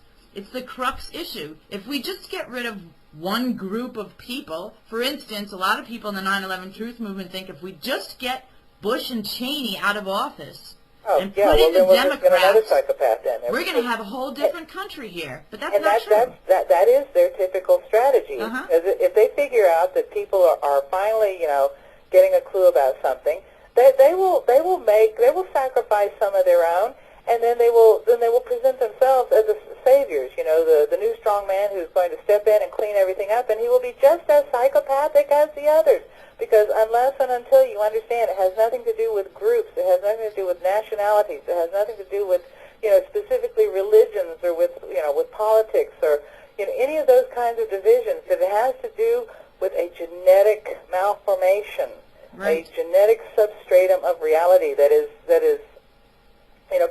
the crux issue. If we just get rid of one group of people, for instance, a lot of people in the 9/11 Truth Movement think if we just get Bush and Cheney out of office and put in the Democrats, we're going to have a whole different country here. But that's not true. That is their typical strategy. Because if they figure out that people are finally, getting a clue about something, they will sacrifice some of their own. And then they will present themselves as the saviors, the new strong man who's going to step in and clean everything up, and he will be just as psychopathic as the others. Because unless and until you understand, it has nothing to do with groups, it has nothing to do with nationalities, it has nothing to do with, specifically religions or with politics or, any of those kinds of divisions. It has to do with a genetic malformation, a genetic substratum of reality that is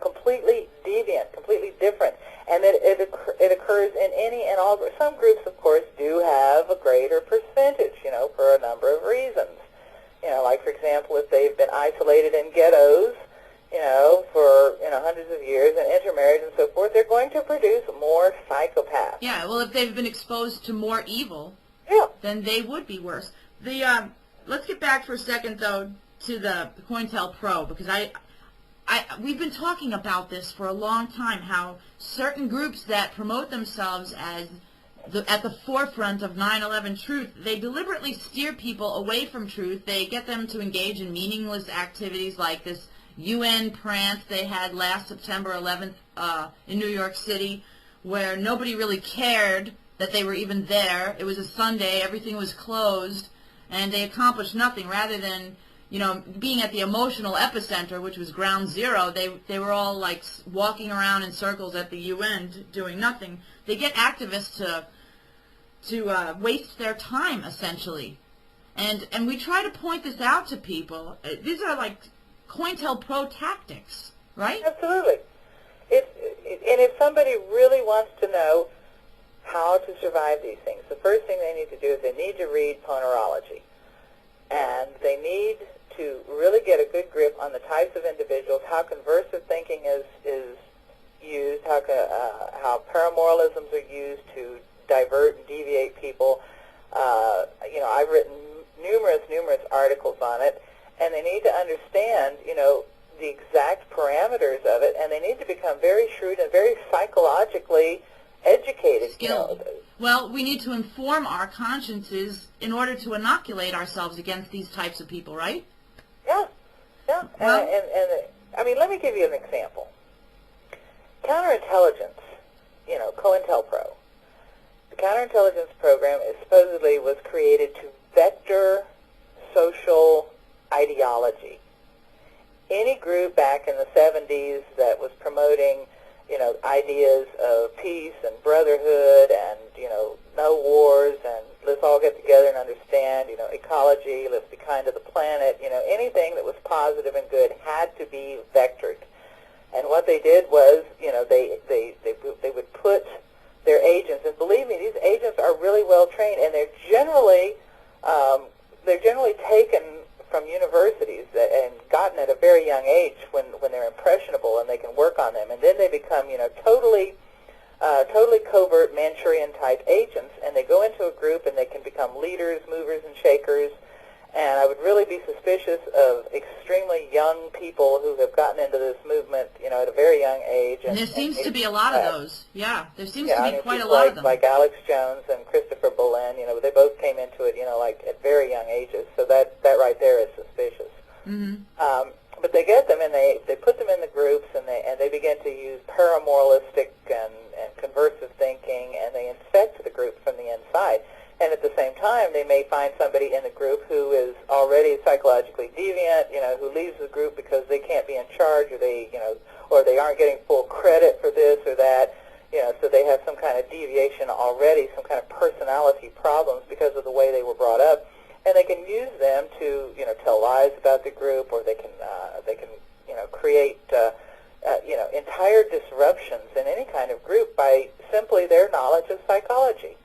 completely deviant, completely different, and that it occurs in any and all. Some groups, of course, do have a greater percentage, for a number of reasons. Like, for example, if they've been isolated in ghettos, for, hundreds of years and intermarried and so forth, they're going to produce more psychopaths. Yeah, well, if they've been exposed to more evil, then they would be worse. Let's get back for a second, though, to the COINTELPRO, because we've been talking about this for a long time, how certain groups that promote themselves as at the forefront of 9/11 truth, they deliberately steer people away from truth. They get them to engage in meaningless activities like this UN prance they had last September 11th in New York City, where nobody really cared that they were even there. It was a Sunday, everything was closed, and they accomplished nothing rather than you know, being at the emotional epicenter, which was ground zero, they were all like walking around in circles at the UN doing nothing. They get activists to waste their time, essentially. And we try to point this out to people. These are like COINTELPRO tactics, right? Absolutely. And if somebody really wants to know how to survive these things, the first thing they need to do is they need to read Ponerology. And they need to really get a good grip on the types of individuals, how conversive thinking is used, how paramoralisms are used to divert and deviate people. You know, I've written numerous articles on it, and they need to understand, you know, the exact parameters of it, and they need to become very shrewd and very psychologically educated. Skilled. You know. Well, we need to inform our consciences in order to inoculate ourselves against these types of people, right? Yeah, yeah. Well, and I mean, let me give you an example. Counterintelligence, you know, COINTELPRO. The counterintelligence program supposedly was created to vector social ideology. Any group back in the 70s that was promoting, you know, ideas of peace and brotherhood and, you know, no wars and let's all get together and understand, you know, ecology, let's be kind to the planet, you know, anything that was positive and good had to be vectored. And what they did was, you know, they would put their agents, and believe me, these agents are really well trained, and they're generally taken from universities and gotten at a very young age when they're impressionable and they can work on them, and then they become, you know, totally covert Manchurian type agents, and they go into a group and they can become leaders, movers, and shakers. And I would really be suspicious of extremely young people who have gotten into this movement, you know, at a very young age. And there seems to be a lot of those. Yeah, there seems to be quite a lot of them. Like Alex Jones and Christopher Bolen, you know, they both came into it, you know, like at very young ages. So that right there is suspicious. Mm-hmm. But they get them and they put them in the groups and they begin to use paramoralistic and conversive thinking, and they infect the group from the inside. And at the same time, they may find somebody in the group who is already psychologically deviant, you know, who leaves the group because they can't be in charge, or they, you know, or they aren't getting full credit for this or that, you know, so they have some kind of deviation already, some kind of personality problems because of the way they were brought up, and they can use them to, you know, tell lies about the group, or they can, you know, create, you know, entire disruptions in any kind of group by simply their knowledge of psychology.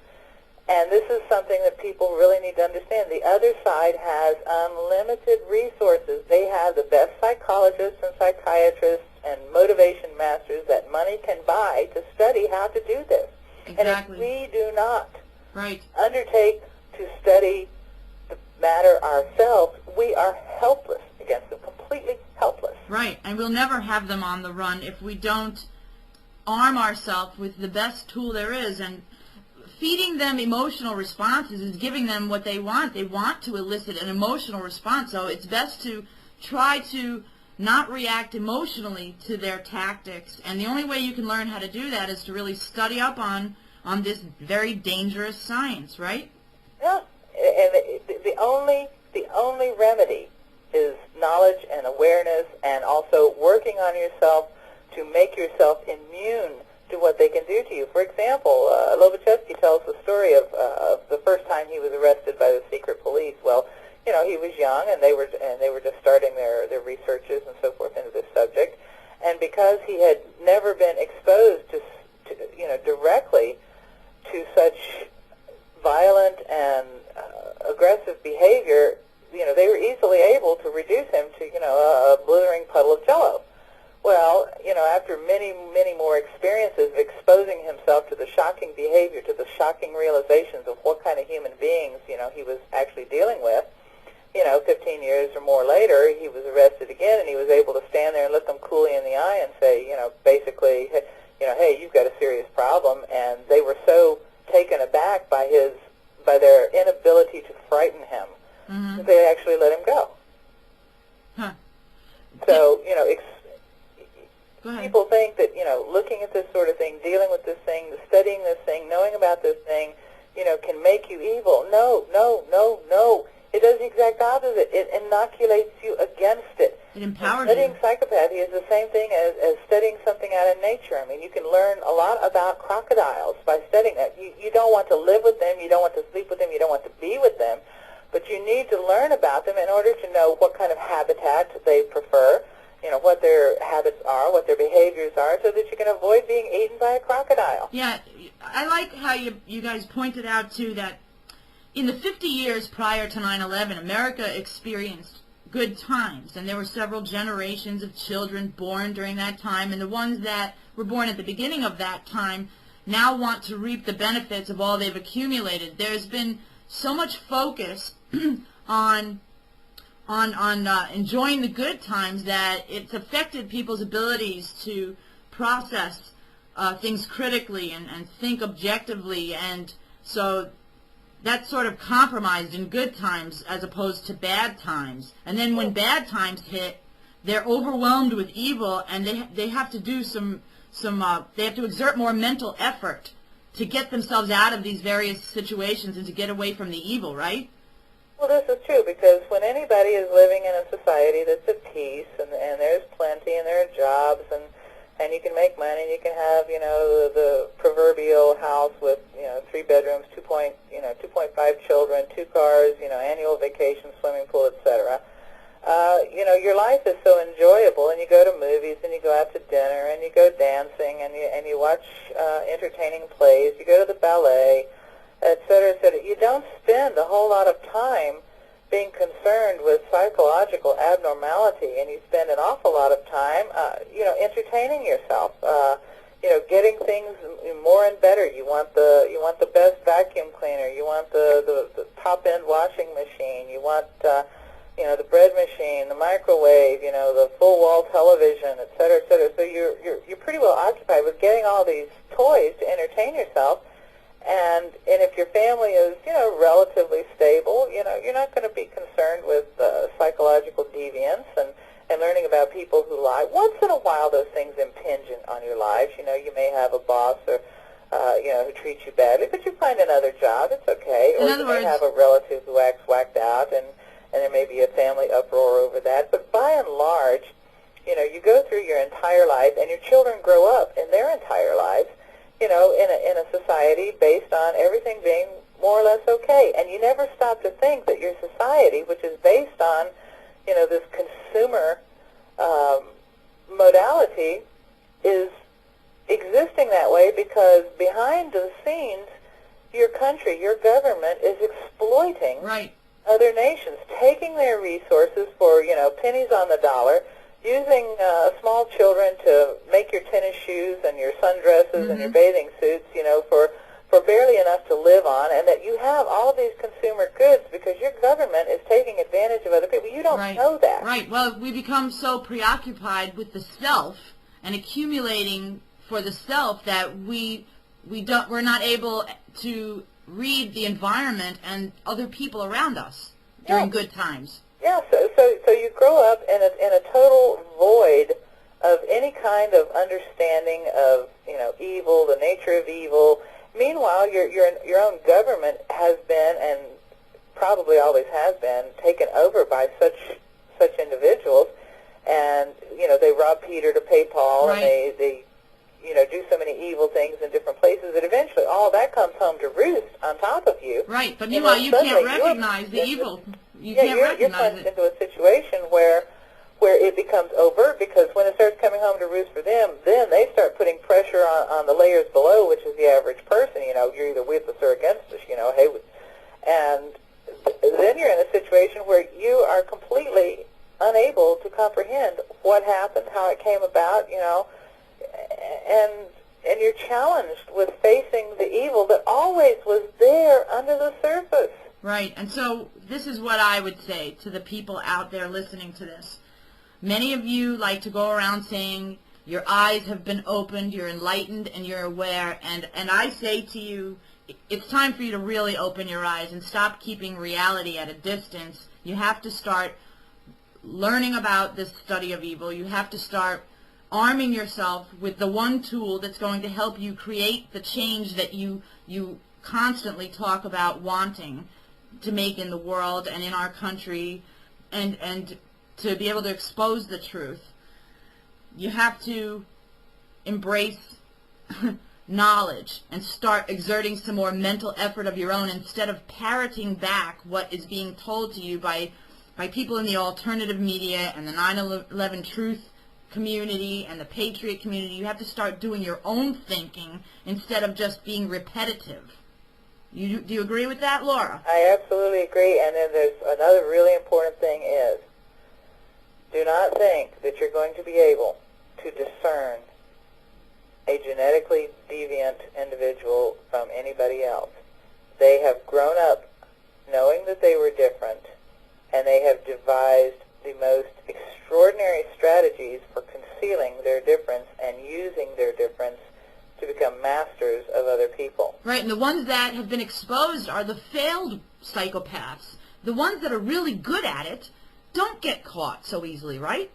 And this is something that people really need to understand. The other side has unlimited resources. They have the best psychologists and psychiatrists and motivation masters that money can buy to study how to do this. Exactly. And if we do not undertake to study the matter ourselves, we are helpless against them, completely helpless. Right, and we'll never have them on the run if we don't arm ourselves with the best tool there is. And feeding them emotional responses is giving them what they want. They want to elicit an emotional response, so it's best to try to not react emotionally to their tactics. And the only way you can learn how to do that is to really study up on this very dangerous science, right? Yeah, and the only remedy is knowledge and awareness, and also working on yourself to make yourself immune to what they can do to you. For example, Lobachevsky tells the story of the first time he was arrested by the secret police. Well, you know, he was young, and they were just starting their researches and so forth into this subject, and because he had never been exposed to you know, directly to such violent and aggressive behavior, you know, they were easily able to reduce him to, you know, a blithering puddle of Jell-O. Well, you know, after many more experiences of exposing himself to the shocking behavior, to the shocking realizations of what kind of human beings, you know, he was actually dealing with, you know, 15 years or more later, he was arrested again, and he was able to stand there and look them coolly in the eye and say, you know, basically, you know, hey, you've got a serious problem. And they were so taken aback by their inability to frighten him, that they actually let him go. Huh. So, you know, people think that, you know, looking at this sort of thing, dealing with this thing, studying this thing, knowing about this thing, you know, can make you evil. No. It does the exact opposite. It inoculates you against it. It empowers Studying you. psychopathy is the same thing as studying something out of nature. I mean, you can learn a lot about crocodiles by studying that. You don't want to live with them, you don't want to sleep with them, you don't want to be with them, but you need to learn about them in order to know what kind of habitat they prefer, you know, what their habits are, what their behaviors are, so that you can avoid being eaten by a crocodile. Yeah, I like how you guys pointed out, too, that in the 50 years prior to 9/11, America experienced good times, and there were several generations of children born during that time, and the ones that were born at the beginning of that time now want to reap the benefits of all they've accumulated. There's been so much focus on enjoying the good times that it's affected people's abilities to process things critically and think objectively, and so that's sort of compromised in good times as opposed to bad times. And then when bad times hit, they're overwhelmed with evil, and they have to do they have to exert more mental effort to get themselves out of these various situations and to get away from the evil, right? Well, this is true, because when anybody is living in a society that's at peace and there's plenty and there are jobs and you can make money and you can have, you know, the proverbial house with, you know, 3 bedrooms, 2.5 children, 2 cars, you know, annual vacation, swimming pool, etc. You know, your life is so enjoyable, and you go to movies and you go out to dinner and you go dancing and you watch entertaining plays, you go to the ballet, etc., etc. You don't spend a whole lot of time being concerned with psychological abnormality, and you spend an awful lot of time, you know, entertaining yourself. You know, getting things more and better. You want the best vacuum cleaner. You want the top end washing machine. You want you know, the bread machine, the microwave. You know, the full wall television, et cetera, et cetera. So you're pretty well occupied with getting all these toys to entertain yourself. And if your family is, you know, relatively stable, you know, you're not going to be concerned with psychological deviance and learning about people who lie. Once in a while, those things impinge on your lives. You know, you may have a boss or, you know, who treats you badly, but you find another job. It's okay. Or you may have a relative who acts whacked out, and there may be a family uproar over that. But by and large, you know, you go through your entire life, and your children grow up in their entire lives, you know, in a society based on everything being more or less okay. And you never stop to think that your society, which is based on, you know, this consumer modality, is existing that way because behind the scenes, your country, your government is exploiting other nations, taking their resources for, you know, pennies on the dollar, using small children to make your tennis shoes and your sundresses and your bathing suits, you know, for barely enough to live on, and that you have all of these consumer goods because your government is taking advantage of other people. You don't know that. Right. Well, we become so preoccupied with the self and accumulating for the self that we're not able to read the environment and other people around us during good times. Yeah, so you grow up in a total void of any kind of understanding of, you know, evil, the nature of evil. Meanwhile, your own government has been, and probably always has been, taken over by such individuals, and, you know, they rob Peter to pay Paul, and they you know, do so many evil things in different places that eventually all that comes home to roost on top of you. Right, but meanwhile you can't recognize the evil. You can't recognize you're plunged into a situation where it becomes overt, because when it starts coming home to roost for them, then they start putting pressure on the layers below, which is the average person. You know, you're either with us or against us, you know, hey, and then you're in a situation where you are completely unable to comprehend what happened, how it came about, you know, and you're challenged with facing the evil that always was there under the surface. Right, and so this is what I would say to the people out there listening to this. Many of you like to go around saying your eyes have been opened, you're enlightened, and you're aware, and I say to you, it's time for you to really open your eyes and stop keeping reality at a distance. You have to start learning about this study of evil. You have to start arming yourself with the one tool that's going to help you create the change that you constantly talk about wanting. to make in the world and in our country, and to be able to expose the truth, you have to embrace knowledge and start exerting some more mental effort of your own instead of parroting back what is being told to you by people in the alternative media and the 9/11 truth community and the patriot community. You have to start doing your own thinking instead of just being repetitive. Do you agree with that, Laura? I absolutely agree. And then there's another really important thing is, do not think that you're going to be able to discern a genetically deviant individual from anybody else. They have grown up knowing that they were different, and they have devised the most extraordinary strategies for concealing their difference and using their difference to become masters of other people. Right, and the ones that have been exposed are the failed psychopaths. The ones that are really good at it don't get caught so easily, right?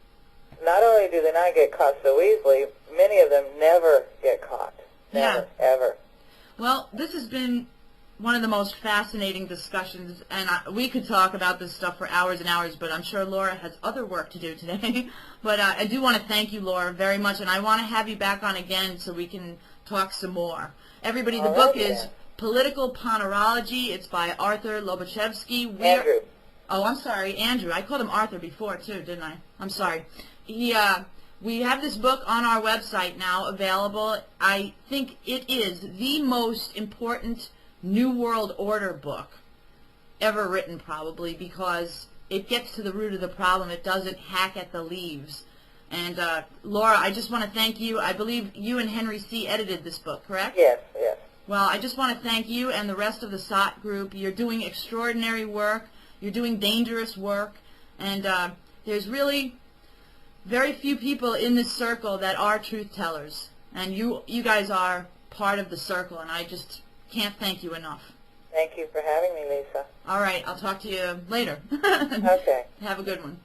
Not only do they not get caught so easily, many of them never get caught. Never, ever. Well, this has been one of the most fascinating discussions, and we could talk about this stuff for hours and hours, but I'm sure Laura has other work to do today. But I do want to thank you, Laura, very much, and I want to have you back on again so we can talk some more. Everybody, the book is Political Ponerology. It's by Arthur Lobachevsky. Andrew. Oh, I'm sorry, Andrew. I called him Arthur before, too, didn't I? I'm sorry. We have this book on our website now available. I think it is the most important New World Order book ever written, probably, because it gets to the root of the problem. It doesn't hack at the leaves. And, Laura, I just want to thank you. I believe you and Henry C. edited this book, correct? Yes, yes. Well, I just want to thank you and the rest of the SOT group. You're doing extraordinary work. You're doing dangerous work. And there's really very few people in this circle that are truth tellers. And you guys are part of the circle, and I just can't thank you enough. Thank you for having me, Lisa. All right, I'll talk to you later. Okay. Have a good one.